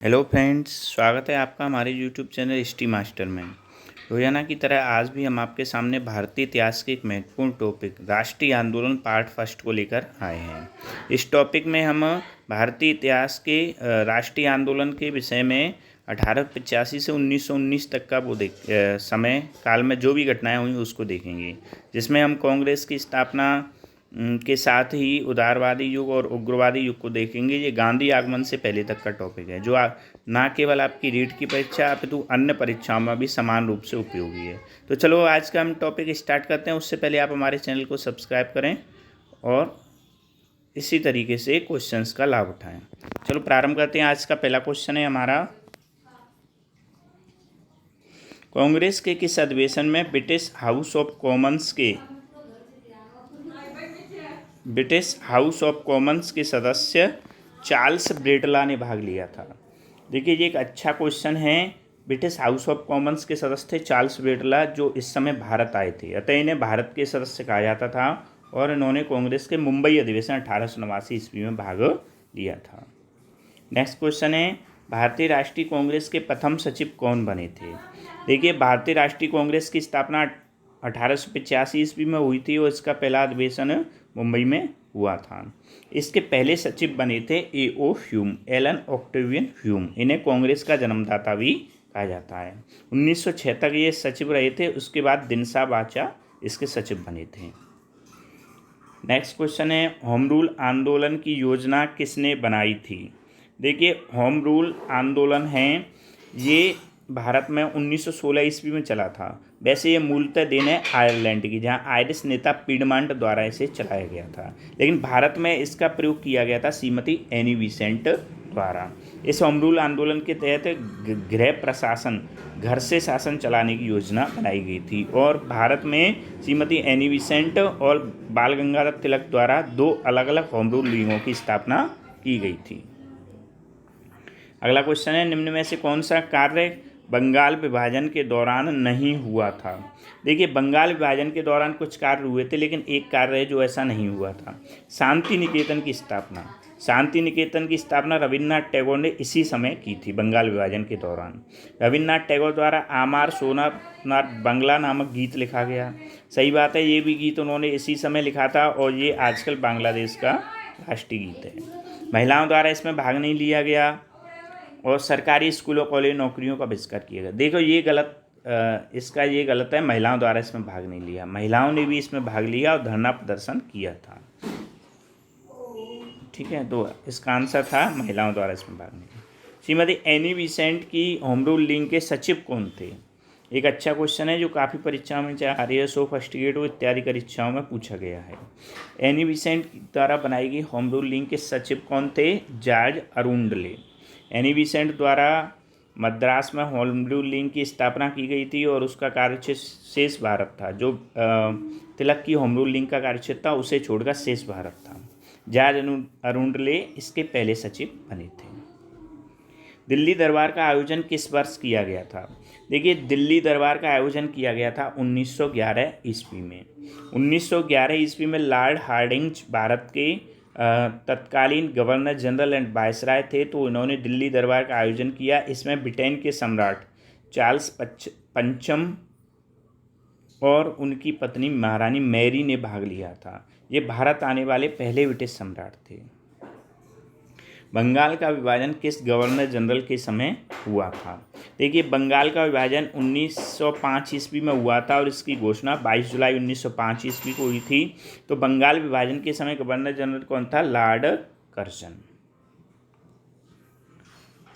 Hello friends, स्वागत है आपका हमारे यूट्यूब चैनल हिस्ट्री मास्टर में। रोजाना की तरह आज भी हम आपके सामने भारतीय इतिहास के एक महत्वपूर्ण टॉपिक राष्ट्रीय आंदोलन पार्ट फर्स्ट को लेकर आए हैं। इस टॉपिक में हम भारतीय इतिहास के राष्ट्रीय आंदोलन के विषय में 1885 से 1919 तक का समय काल में जो भी घटनाएं हुई उसको देखेंगे, जिसमें हम कांग्रेस की स्थापना के साथ ही उदारवादी युग और उग्रवादी युग को देखेंगे। ये गांधी आगमन से पहले तक का टॉपिक है, जो ना केवल आपकी रीट की परीक्षा अपितु अन्य परीक्षाओं में भी समान रूप से उपयोगी है। तो चलो आज का हम टॉपिक स्टार्ट करते हैं। उससे पहले आप हमारे चैनल को सब्सक्राइब करें और इसी तरीके से क्वेश्चंस का लाभ उठाएं। चलो प्रारंभ करते हैं। आज का पहला क्वेश्चन है हमारा, कांग्रेस के किस अधिवेशन में ब्रिटिश हाउस ऑफ कॉमन्स के सदस्य चार्ल्स ब्रेटला ने भाग लिया था? देखिए, ये एक अच्छा क्वेश्चन है। ब्रिटिश हाउस ऑफ कॉमन्स के सदस्य थे चार्ल्स ब्रेटला, जो इस समय भारत आए थे, अतः इन्हें भारत के सदस्य कहा जाता था और इन्होंने कांग्रेस के मुंबई अधिवेशन 1889 ईस्वी में भाग लिया था। नेक्स्ट क्वेश्चन है, भारतीय राष्ट्रीय कांग्रेस के प्रथम सचिव कौन बने थे? देखिए, भारतीय राष्ट्रीय कांग्रेस की स्थापना 1885 ईस्वी में हुई थी और इसका पहला अधिवेशन मुंबई में हुआ था। इसके पहले सचिव बने थे A.O. Hume, Allan Octavian Hume. इन्हें कांग्रेस का जन्मदाता भी कहा जाता है। 1906 तक ये सचिव रहे थे। उसके बाद दिनसा बाचा इसके सचिव बने थे। नेक्स्ट क्वेश्चन है, होम रूल आंदोलन की योजना किसने बनाई थी? देखिए, होम रूल आंदोलन है ये भारत में 1916 ईस्वी में चला था। वैसे ये मूलतः देन है आयरलैंड की, जहाँ आयरिश नेता पीडमांट द्वारा इसे चलाया गया था, लेकिन भारत में इसका प्रयोग किया गया था श्रीमती एनी बेसेंट द्वारा। इस होम रूल आंदोलन के तहत गृह प्रशासन, घर से शासन चलाने की योजना बनाई गई थी और भारत में श्रीमती एनी बेसेंट और बाल गंगाधर तिलक द्वारा दो अलग अलग होम रूल लीगों की स्थापना की गई थी। अगला क्वेश्चन है, निम्न में से कौन सा कार्य बंगाल विभाजन के दौरान नहीं हुआ था? देखिए, बंगाल विभाजन के दौरान कुछ कार्य हुए थे, लेकिन एक कार्य है जो ऐसा नहीं हुआ था, शांति निकेतन की स्थापना। शांति निकेतन की स्थापना रविन्द्रनाथ टैगोर ने इसी समय की थी, बंगाल विभाजन के दौरान। रविन्द्रनाथ टैगोर द्वारा आमार सोनार बंगला नामक गीत लिखा गया। सही बात है, ये भी गीत उन्होंने इसी समय लिखा था और ये आजकल बांग्लादेश का राष्ट्रीय गीत है। महिलाओं द्वारा इसमें भाग नहीं लिया गया और सरकारी स्कूलों कॉलेज नौकरियों का बहिष्कार किया गया। देखो, ये गलत है। महिलाओं द्वारा इसमें भाग नहीं लिया, महिलाओं ने भी इसमें भाग लिया और धरना प्रदर्शन किया था। ठीक है, तो इसका आंसर था महिलाओं द्वारा इसमें भाग नहीं लिया। श्रीमती एनी बेसेंट की होम रूल लीग के सचिव कौन थे? एक अच्छा क्वेश्चन है जो काफ़ी परीक्षाओं में, चाहे RAS हो, फर्स्ट ग्रेड हो इत्यादि परीक्षाओं में पूछा गया है। एनी बेसेंट द्वारा बनाई गई होम रूल लीग के सचिव कौन थे? जॉर्ज अरुंडले। एनी बेसेंट द्वारा मद्रास में होम रूल लीग की स्थापना की गई थी और उसका कार्यक्षेत्र शेष भारत था। जो तिलक की होम रूल लीग का कार्यक्षेत्र था उसे छोड़कर शेष भारत था। जॉर्ज अरुंडले इसके पहले सचिव बने थे। दिल्ली दरबार का आयोजन किस वर्ष किया गया था? देखिए, दिल्ली दरबार का आयोजन किया गया था 1911 ईस्वी में। 1911 ईस्वी में लॉर्ड हार्डिंज भारत के तत्कालीन गवर्नर जनरल एंड वायसराय थे, तो इन्होंने दिल्ली दरबार का आयोजन किया। इसमें ब्रिटेन के सम्राट चार्ल्स पंचम और उनकी पत्नी महारानी मैरी ने भाग लिया था। ये भारत आने वाले पहले ब्रिटिश सम्राट थे। बंगाल का विभाजन किस गवर्नर जनरल के समय हुआ था? देखिए, बंगाल का विभाजन 1905 ईस्वी में हुआ था और इसकी घोषणा 22 जुलाई 1905 ईस्वी को हुई थी। तो बंगाल विभाजन के समय गवर्नर जनरल कौन था? Lord Curzon.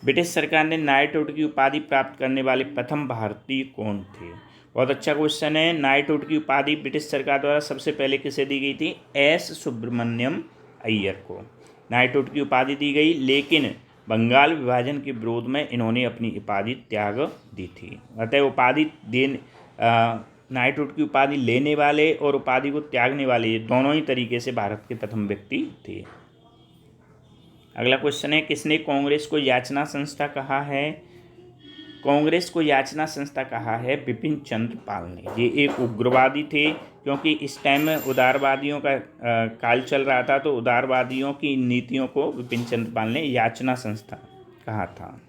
ब्रिटिश सरकार ने नाइटहुड की उपाधि प्राप्त करने वाले प्रथम भारतीय कौन थे? बहुत अच्छा क्वेश्चन है। नाइटहुड की उपाधि ब्रिटिश सरकार द्वारा सबसे पहले किसे दी गई थी? S. सुब्रमण्यम अय्यर को नाइटहुड की उपाधि दी गई, लेकिन बंगाल विभाजन के विरोध में इन्होंने अपनी उपाधि त्याग दी थी। अतः नाइटहुड की उपाधि लेने वाले और उपाधि को त्यागने वाले, ये दोनों ही तरीके से भारत के प्रथम व्यक्ति थे। अगला क्वेश्चन है, किसने कांग्रेस को याचना संस्था कहा है? कांग्रेस को याचना संस्था कहा है बिपिन चंद्र पाल ने। ये एक उग्रवादी थे, क्योंकि इस टाइम में उदारवादियों का काल चल रहा था, तो उदारवादियों की नीतियों को बिपिन चंद्र पाल ने याचना संस्था कहा था।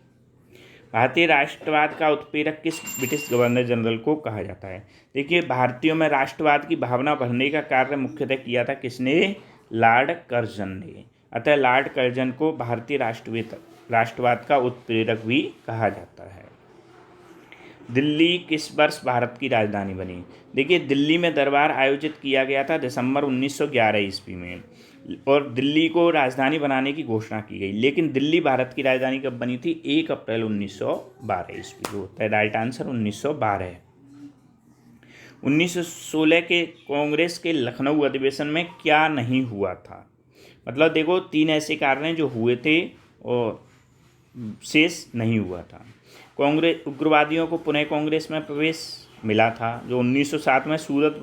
भारतीय राष्ट्रवाद का उत्प्रेरक किस ब्रिटिश गवर्नर जनरल को कहा जाता है? देखिए, भारतीयों में राष्ट्रवाद की भावना भरने का कार्य मुख्यतः किया था किसने? लॉर्ड कर्जन ने। अतः लॉर्ड कर्जन को भारतीय राष्ट्रवाद का उत्प्रेरक भी कहा जाता है। दिल्ली किस वर्ष भारत की राजधानी बनी? देखिए, दिल्ली में दरबार आयोजित किया गया था दिसंबर 1911 ईस्वी में, और दिल्ली को राजधानी बनाने की घोषणा की गई। लेकिन दिल्ली भारत की राजधानी कब बनी थी? 1 अप्रैल 1912 ईस्वी को होता है राइट आंसर 1912। 1916 के कांग्रेस के लखनऊ अधिवेशन में क्या नहीं हुआ था? मतलब देखो, 3 ऐसे कारण हैं जो हुए थे और शेष नहीं हुआ था। कांग्रेस उग्रवादियों को पुनः कांग्रेस में प्रवेश मिला था, जो 1907 में सूरत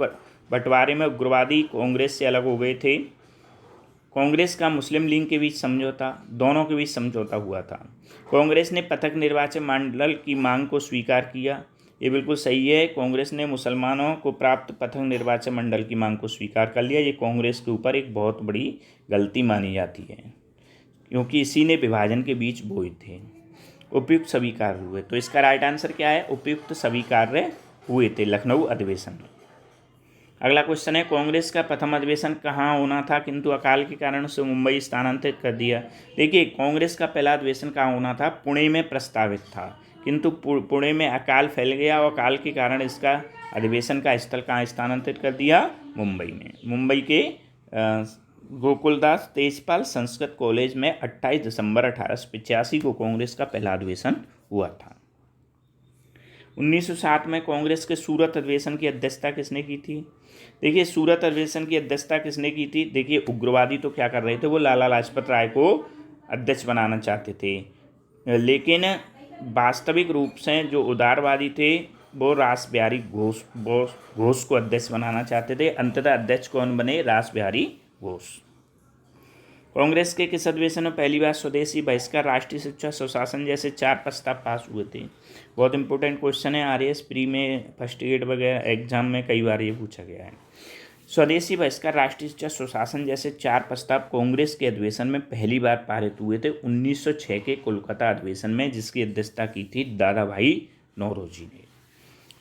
बंटवारे में उग्रवादी कांग्रेस से अलग हो गए थे। कांग्रेस का मुस्लिम लीग के बीच समझौता, दोनों के बीच समझौता हुआ था। कांग्रेस ने पृथक निर्वाचन मंडल की मांग को स्वीकार किया, ये बिल्कुल सही है। कांग्रेस ने मुसलमानों को प्राप्त पृथक निर्वाचन मंडल की मांग को स्वीकार कर लिया। ये कांग्रेस के ऊपर एक बहुत बड़ी गलती मानी जाती है, क्योंकि इसी ने विभाजन के बीच बोए थे। उपयुक्त सभी कार्य हुए, तो इसका राइट आंसर क्या है? उपयुक्त सभी कार्य हुए थे लखनऊ अधिवेशन में। अगला क्वेश्चन है, कांग्रेस का प्रथम अधिवेशन कहाँ होना था किंतु अकाल के कारण उसे मुंबई स्थानांतरित कर दिया? देखिए, कांग्रेस का पहला अधिवेशन कहाँ होना था? पुणे में प्रस्तावित था, किंतु पुणे में अकाल फैल गया और अकाल के कारण इसका अधिवेशन का स्थल कहाँ स्थानांतरित कर दिया? मुंबई में। मुंबई के गोकुलदास तेजपाल संस्कृत कॉलेज में 28 दिसंबर 1885 को कांग्रेस का पहला अधिवेशन हुआ था। 1907 में कांग्रेस के सूरत अधिवेशन की अध्यक्षता किसने की थी? देखिए, सूरत अधिवेशन की अध्यक्षता किसने की थी? देखिए, उग्रवादी तो क्या कर रहे थे, वो लाला लाजपत राय को अध्यक्ष बनाना चाहते थे, लेकिन वास्तविक रूप से जो उदारवादी थे वो रास बिहारी घोष को अध्यक्ष बनाना चाहते थे। अंततः अध्यक्ष कौन बने? रास बिहारी घोष। कांग्रेस के किस अधिवेशन में पहली बार स्वदेशी बहिष्कार, राष्ट्रीय शिक्षा, सुशासन जैसे 4 प्रस्ताव पास हुए थे? बहुत इंपॉर्टेंट क्वेश्चन है, आरएएस प्री में, फर्स्ट ग्रेड वगैरह एग्जाम में कई बार ये पूछा गया है। स्वदेशी बहिष्कार, राष्ट्रीय शिक्षा, सुशासन जैसे 4 प्रस्ताव कांग्रेस के अधिवेशन में पहली बार पारित हुए थे 1906 के कोलकाता अधिवेशन में, जिसकी अध्यक्षता की थी दादा भाई नौरोजी ने।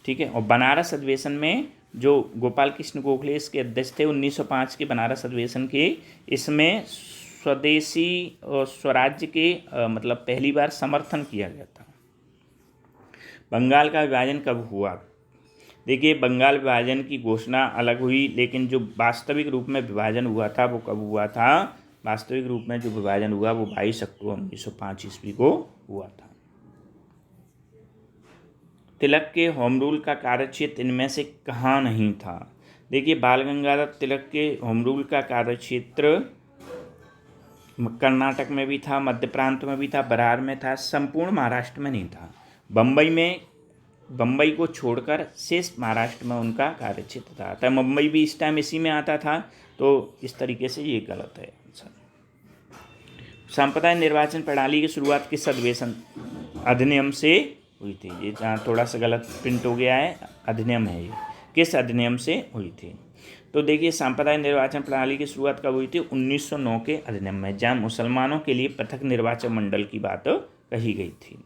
ठीक है, और बनारस अधिवेशन में जो गोपाल कृष्ण गोखले इसके अध्यक्ष थे 1905 के बनारस अधिवेशन के, इसमें स्वदेशी और स्वराज्य के मतलब पहली बार समर्थन किया गया था। बंगाल का विभाजन कब हुआ? देखिए, बंगाल विभाजन की घोषणा अलग हुई, लेकिन जो वास्तविक रूप में विभाजन हुआ था वो कब हुआ था? वास्तविक रूप में जो विभाजन हुआ वो 22 अक्टूबर 1905 ईस्वी को हुआ था। तिलक के होम रूल का कार्यक्षेत्र इनमें से कहाँ नहीं था? देखिए, बाल गंगाधर तिलक के होम रूल का कार्यक्षेत्र कर्नाटक में भी था, मध्य प्रांत में भी था, बिहार में था, संपूर्ण महाराष्ट्र में नहीं था। बम्बई को छोड़कर शेष महाराष्ट्र में उनका कार्यक्षेत्र था। तो मुंबई भी इस टाइम इसी में आता था, तो इस तरीके से ये गलत है आंसर। सांप्रदायिक निर्वाचन प्रणाली की शुरुआत किस अधिनियम से हुई थी? ये जहाँ थोड़ा सा गलत प्रिंट हो गया है, अधिनियम है ये, किस अधिनियम से हुई थी? तो देखिए, सांप्रदायिक निर्वाचन प्रणाली की शुरुआत कब हुई थी? 1909 के अधिनियम में, जहाँ मुसलमानों के लिए पृथक निर्वाचन मंडल की बात कही गई थी।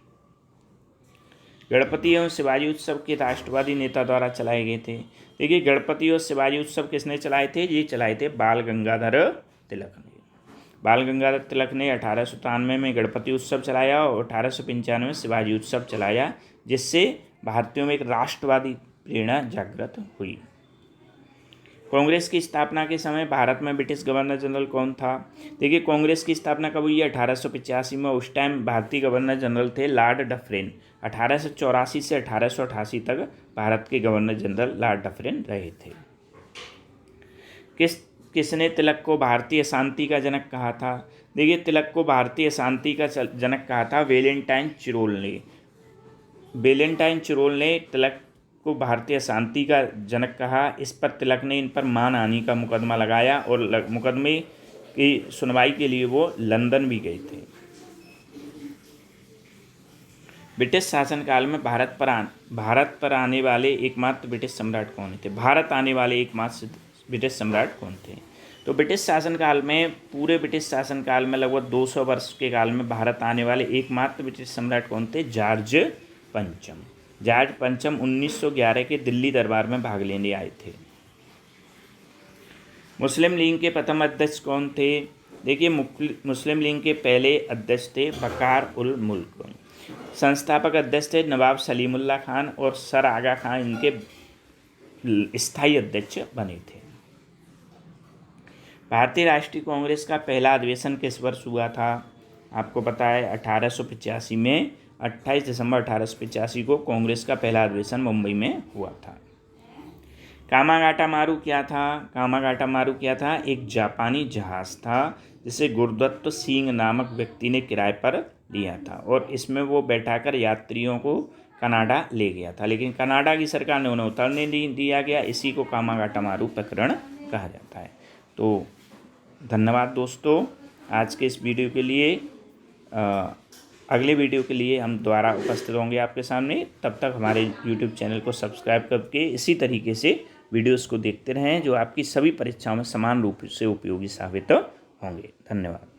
गणपति एवं शिवाजी उत्सव के राष्ट्रवादी नेता द्वारा चलाए गए थे? देखिए, गणपति और शिवाजी उत्सव किसने चलाए थे? ये चलाए थे बाल गंगाधर तिलक ने। बाल गंगाधर तिलक ने 1893 में गणपति उत्सव चलाया और 1895 में शिवाजी उत्सव चलाया, जिससे भारतीयों में एक राष्ट्रवादी प्रेरणा जागृत हुई। कांग्रेस की स्थापना के समय भारत में ब्रिटिश गवर्नर जनरल कौन था? देखिए, कांग्रेस की स्थापना कब हुई है? 1885 में। उस टाइम भारतीय गवर्नर जनरल थे लॉर्ड डफरेन। 1884 से 1888 तक भारत के गवर्नर जनरल लॉर्ड डफरेन रहे थे। किसने तिलक को भारतीय शांति का जनक कहा था? देखिए, तिलक को भारतीय शांति का जनक कहा था वेलेंटाइन चिरोल ने। वेलेंटाइन चिरोल ने तिलक को भारतीय शांति का जनक कहा। इस पर तिलक ने इन पर मानहानि का मुकदमा लगाया और मुकदमे की सुनवाई के लिए वो लंदन भी गए थे। ब्रिटिश शासनकाल में भारत पर आने वाले एकमात्र ब्रिटिश सम्राट कौन थे? भारत आने वाले एकमात्र ब्रिटिश सम्राट कौन थे? तो ब्रिटिश शासनकाल में, पूरे ब्रिटिश शासनकाल में लगभग 200 वर्ष के काल में भारत आने वाले एकमात्र ब्रिटिश सम्राट कौन थे? जॉर्ज पंचम। जॉर्ज पंचम 1911 के दिल्ली दरबार में भाग लेने आए थे। मुस्लिम लीग के प्रथम अध्यक्ष कौन थे? देखिए, मुस्लिम लीग के पहले अध्यक्ष थे वकार उल मुल्क। संस्थापक अध्यक्ष थे नवाब सलीमुल्लाह खान और सर आगा खान इनके स्थायी अध्यक्ष बने थे। भारतीय राष्ट्रीय कांग्रेस का पहला अधिवेशन किस वर्ष हुआ था? आपको पता है 1885 में, 28 दिसंबर 1885 को कांग्रेस का पहला अधिवेशन मुंबई में हुआ था। कामागाटा मारू क्या था? कामागाटा मारू क्या था? एक जापानी जहाज़ था जिसे गुरुदत्त सिंह नामक व्यक्ति ने किराए पर लिया था और इसमें वो बैठाकर यात्रियों को कनाडा ले गया था, लेकिन कनाडा की सरकार ने उन्हें उतरने नहीं दिया गया। इसी को कामागाटा मारू प्रकरण कहा जाता है। तो धन्यवाद दोस्तों आज के इस वीडियो के लिए। अगले वीडियो के लिए हम दोबारा उपस्थित होंगे आपके सामने। तब तक हमारे YouTube चैनल को सब्सक्राइब करके इसी तरीके से वीडियोस को देखते रहें जो आपकी सभी परीक्षाओं में समान रूप से उपयोगी साबित होंगे। धन्यवाद।